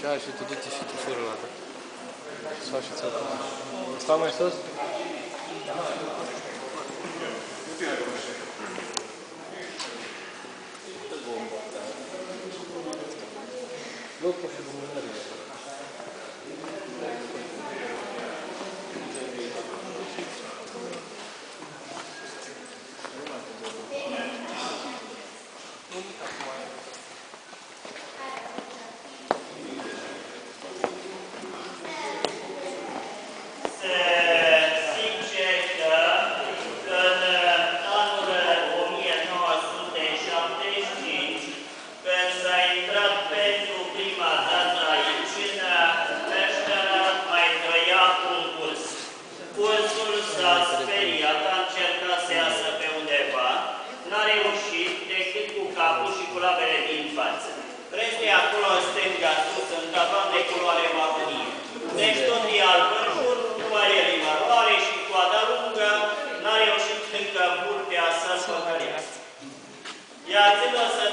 Așa, și tu du-te și tu fără ăla. Să faci și ți-o acolo. Stau mai sus? Locul și lumânările. Ia, țină să